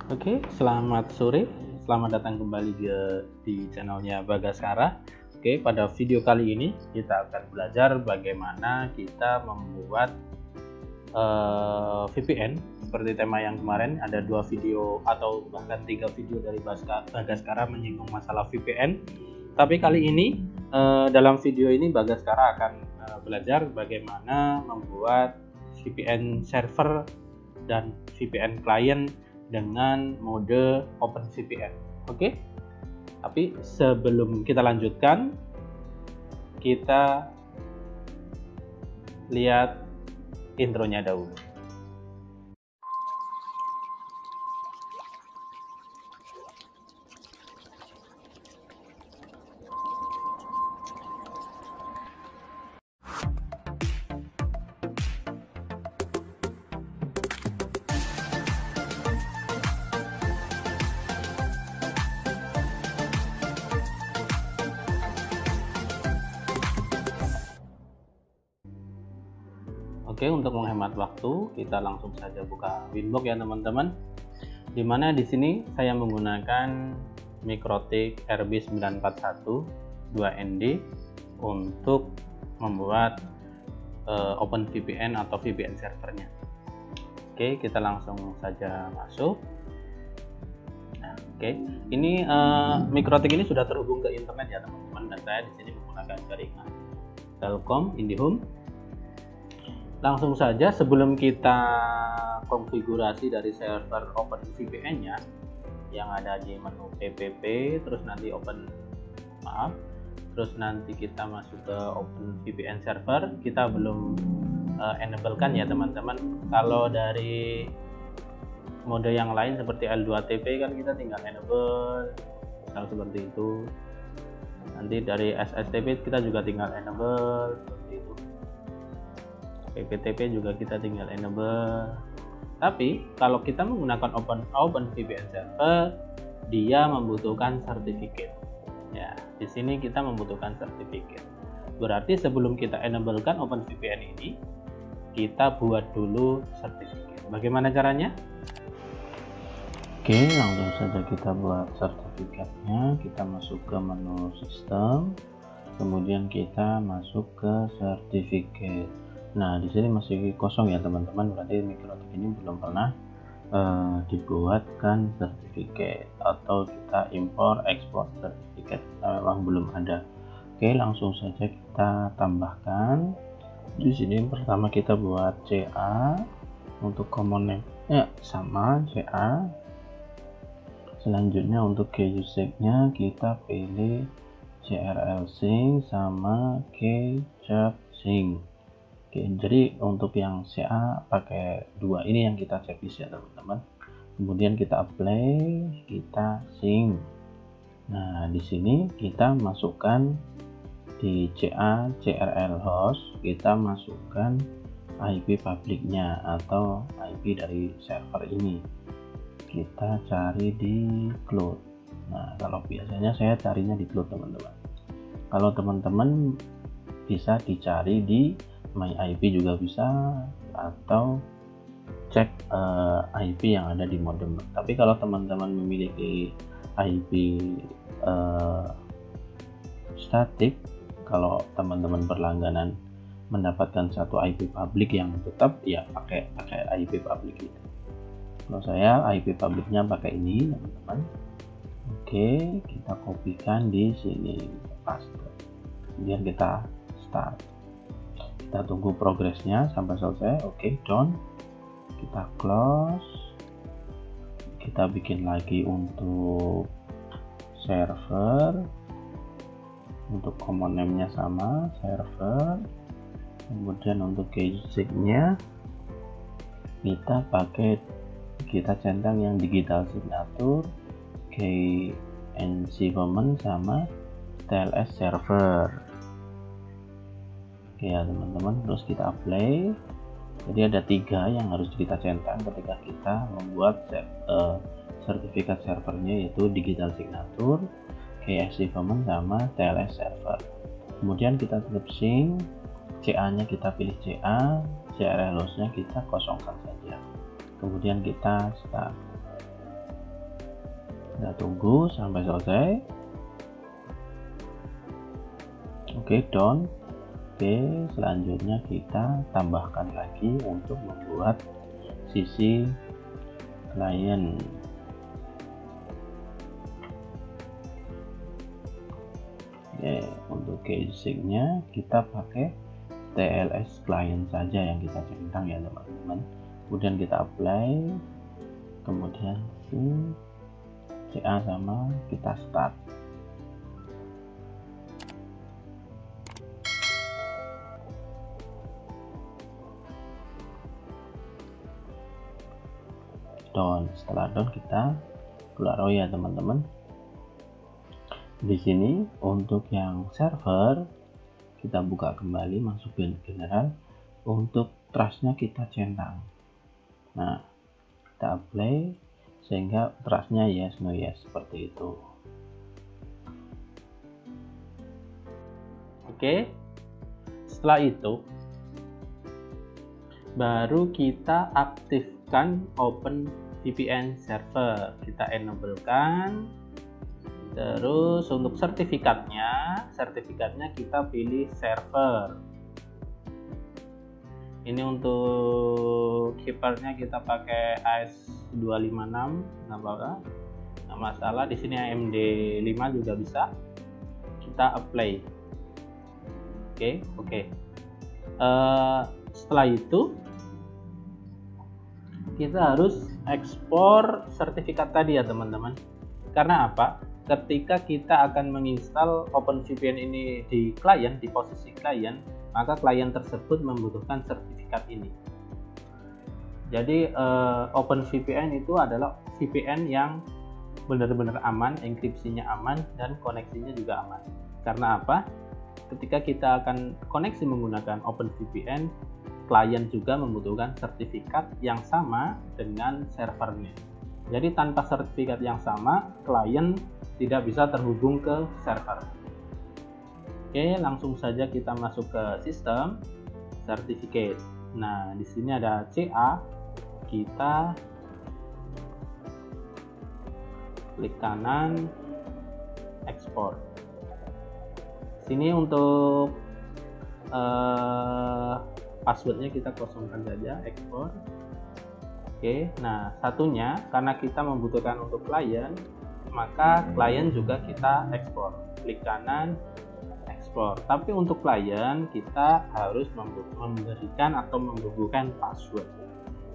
Oke, selamat sore. Selamat datang kembali di channelnya Bagaskara. Oke, pada video kali ini kita akan belajar bagaimana kita membuat VPN. Seperti tema yang kemarin, ada 2 video atau bahkan 3 video dari Bagaskara menyinggung masalah VPN. Tapi kali ini dalam video ini Bagaskara akan belajar bagaimana membuat VPN server dan VPN client dengan mode OpenVPN. Oke. Tapi sebelum kita lanjutkan, kita lihat intronya dahulu. Oke, untuk menghemat waktu, kita langsung saja buka Winbox ya teman-teman. Dimana di sini saya menggunakan MikroTik RB941 2ND untuk membuat OpenVPN atau VPN servernya. Oke, kita langsung saja masuk. Nah, oke, ini MikroTik ini sudah terhubung ke internet ya teman-teman, dan saya di sini menggunakan jaringan Telkom IndiHome. Langsung saja, sebelum kita konfigurasi dari server OpenVPN-nya yang ada di menu PPP, terus nanti terus nanti kita masuk ke OpenVPN server, kita belum enablekan ya teman-teman. Kalau dari mode yang lain seperti L2TP kan kita tinggal enable, misal seperti itu. Nanti dari SSTP kita juga tinggal enable seperti itu. PPTP juga kita tinggal enable. Tapi kalau kita menggunakan OpenVPN server, dia membutuhkan sertifikat. Ya, di sini kita membutuhkan sertifikat. Berarti sebelum kita enablekan OpenVPN ini, kita buat dulu sertifikat. Bagaimana caranya? Oke, langsung saja kita buat sertifikatnya. Kita masuk ke menu sistem, kemudian kita masuk ke sertifikat. Nah, di sini masih kosong ya teman-teman, berarti MikroTik ini belum pernah dibuatkan sertifikat atau kita impor ekspor sertifikat, memang belum ada. Oke, langsung saja kita tambahkan. Di sini pertama kita buat CA untuk common name sama CA. Selanjutnya untuk key usage-nya kita pilih CRL sync sama key sync. Oke, jadi untuk yang CA pakai 2 ini yang kita checklist ya teman-teman. Kemudian kita apply, kita sync. Nah, di sini kita masukkan di CA CRL host, kita masukkan IP publiknya atau IP dari server ini. Kita cari di cloud. Nah, kalau biasanya saya carinya di cloud teman-teman. Kalau teman-teman bisa dicari di My IP juga bisa, atau cek IP yang ada di modem. Tapi kalau teman-teman memiliki IP statik, kalau teman-teman berlangganan mendapatkan satu IP publik yang tetap, ya pakai IP publik itu. Kalau saya IP publiknya pakai ini teman-teman. Oke, kita kopikan di sini, paste, kemudian kita start. Kita tunggu progresnya sampai selesai. Oke, done. Kita close. Kita bikin lagi untuk server, untuk common name-nya sama server. Kemudian untuk key usage-nya kita centang yang digital signature, key environment sama TLS server. Oke ya teman-teman, terus kita apply. Jadi ada 3 yang harus kita centang ketika kita membuat sertifikat servernya, yaitu digital signature, KSC common sama TLS server. Kemudian kita tetap sync, CA nya kita pilih CA, CRL hostnya kita kosongkan saja. Kemudian kita start. Kita tunggu sampai selesai. Oke, done. Oke, selanjutnya kita tambahkan lagi untuk membuat sisi klien. Oke, untuk casingnya kita pakai TLS client saja yang kita centang ya teman-teman. Kemudian kita apply, kemudian CA sama kita start. Done. Setelah done kita keluar ya teman-teman. Di sini untuk yang server kita buka kembali, masuk general. Untuk trustnya kita centang. Nah, kita apply sehingga trustnya yes no yes seperti itu. Oke, setelah itu baru kita aktifkan OpenVPN server. Kita enablekan. Terus untuk sertifikatnya kita pilih server. Ini untuk keepernya kita pakai AS256, nggak masalah. Di sini AMD 5 juga bisa. Kita apply. Oke. Setelah itu kita harus ekspor sertifikat tadi ya teman-teman. Karena apa? Ketika kita akan menginstal OpenVPN ini di klien, di posisi klien, maka klien tersebut membutuhkan sertifikat ini. Jadi OpenVPN itu adalah VPN yang benar-benar aman, enkripsinya aman, dan koneksinya juga aman. Karena apa? Ketika kita akan koneksi menggunakan OpenVPN, klien juga membutuhkan sertifikat yang sama dengan servernya. Jadi tanpa sertifikat yang sama, klien tidak bisa terhubung ke server. Oke, langsung saja kita masuk ke sistem certificate. Nah, di sini ada CA. Kita klik kanan, ekspor. Sini untuk passwordnya kita kosongkan saja, ekspor. Oke, nah satunya karena kita membutuhkan untuk klien, maka klien juga kita ekspor. Klik kanan, ekspor. Tapi untuk klien kita harus memberikan atau membubuhkan password.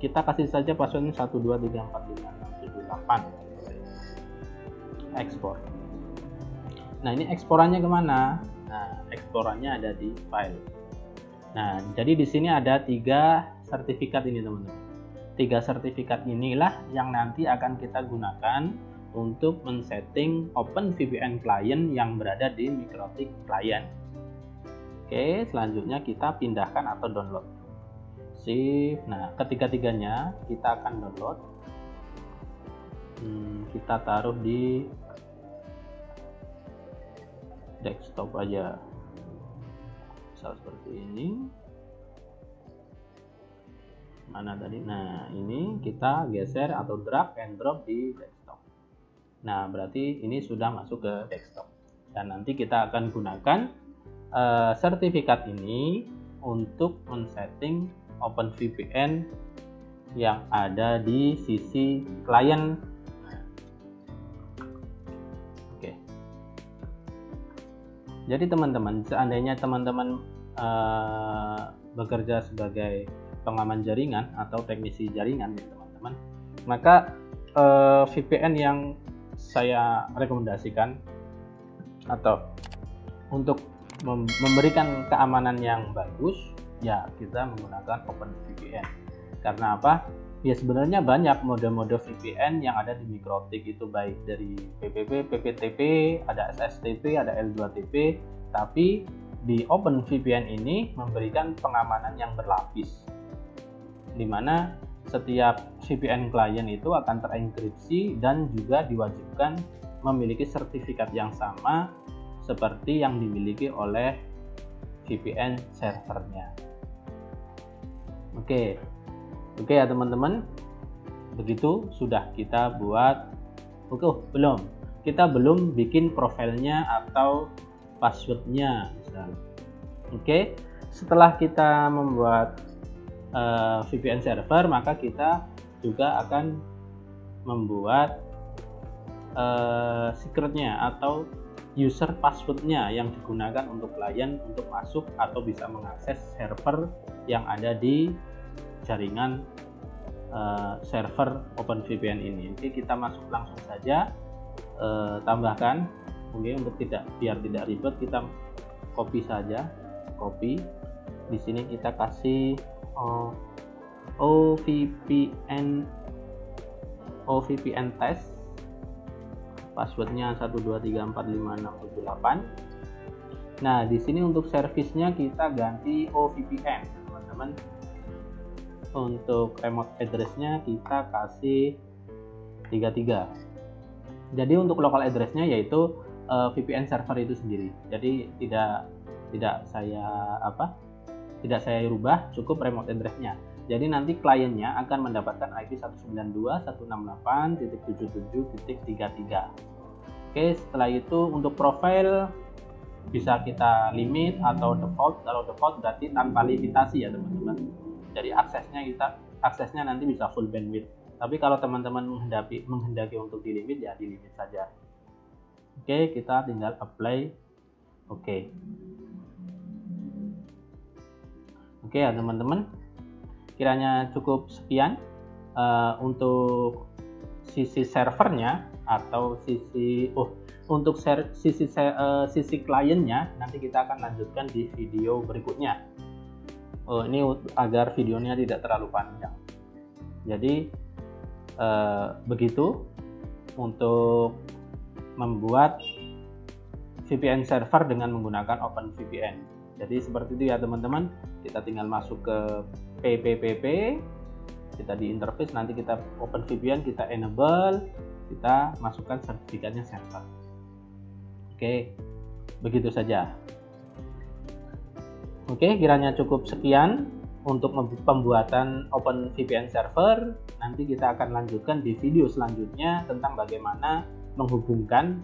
Kita kasih saja passwordnya 123456778. Ekspor. Nah, ini eksporannya kemana? Nah, eksporannya ada di file. Nah, jadi di sini ada 3 sertifikat ini teman-teman. 3 sertifikat inilah yang nanti akan kita gunakan untuk men-setting OpenVPN client yang berada di MikroTik client. Oke, selanjutnya kita pindahkan atau download. Save. Nah, ketiga-tiganya kita akan download. Kita taruh di desktop aja. Misal seperti ini. Mana tadi? Nah, ini kita geser atau drag and drop di desktop. Nah, berarti ini sudah masuk ke desktop. Dan nanti kita akan gunakan sertifikat ini untuk men-setting OpenVPN yang ada di sisi klien. Oke. Jadi teman-teman, seandainya teman-teman bekerja sebagai pengaman jaringan atau teknisi jaringan ya teman-teman, maka VPN yang saya rekomendasikan atau untuk memberikan keamanan yang bagus ya kita menggunakan OpenVPN. Karena apa? Ya sebenarnya banyak mode-mode VPN yang ada di MikroTik, itu baik dari PPP, PPTP, ada SSTP, ada L2TP, tapi di OpenVPN ini memberikan pengamanan yang berlapis, di mana setiap VPN klien itu akan terenkripsi dan juga diwajibkan memiliki sertifikat yang sama seperti yang dimiliki oleh VPN servernya. Oke ya teman-teman, begitu sudah kita buat belum. Kita belum bikin profilnya atau passwordnya misalnya. Oke, setelah kita membuat VPN server, maka kita juga akan membuat secretnya atau user passwordnya yang digunakan untuk klien untuk masuk atau bisa mengakses server yang ada di jaringan server OpenVPN ini. Oke, kita masuk langsung saja, tambahkan. Oke, untuk biar tidak ribet, kita copy saja. Copy. Di sini kita kasih OVPN test. Passwordnya 123456778. Nah, di sini untuk servisnya kita ganti OVPN, teman-teman. Untuk remote address-nya kita kasih 33. Jadi untuk local address-nya yaitu VPN server itu sendiri. Jadi tidak saya rubah, cukup remote address-nya. Jadi nanti kliennya akan mendapatkan IP 192.168.77.33. Oke, setelah itu untuk profile bisa kita limit atau default. Kalau default berarti tanpa limitasi ya teman-teman. Jadi aksesnya nanti bisa full bandwidth. Tapi kalau teman-teman menghendaki untuk dilimit ya dilimit saja. Oke, kita tinggal apply. Oke ya teman-teman. Kiranya cukup sekian untuk sisi servernya atau sisi kliennya. Nanti kita akan lanjutkan di video berikutnya. Ini agar videonya tidak terlalu panjang. Jadi begitu untuk membuat VPN server dengan menggunakan OpenVPN. Jadi seperti itu ya teman-teman. Kita tinggal masuk ke PPPP, kita di interface, nanti kita OpenVPN, kita enable, kita masukkan sertifikatnya server. Oke, begitu saja. Oke, kiranya cukup sekian untuk pembuatan OpenVPN server. Nanti kita akan lanjutkan di video selanjutnya tentang bagaimana menghubungkan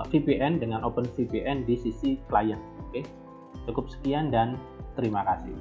VPN dengan OpenVPN di sisi klien. Oke, cukup sekian dan terima kasih.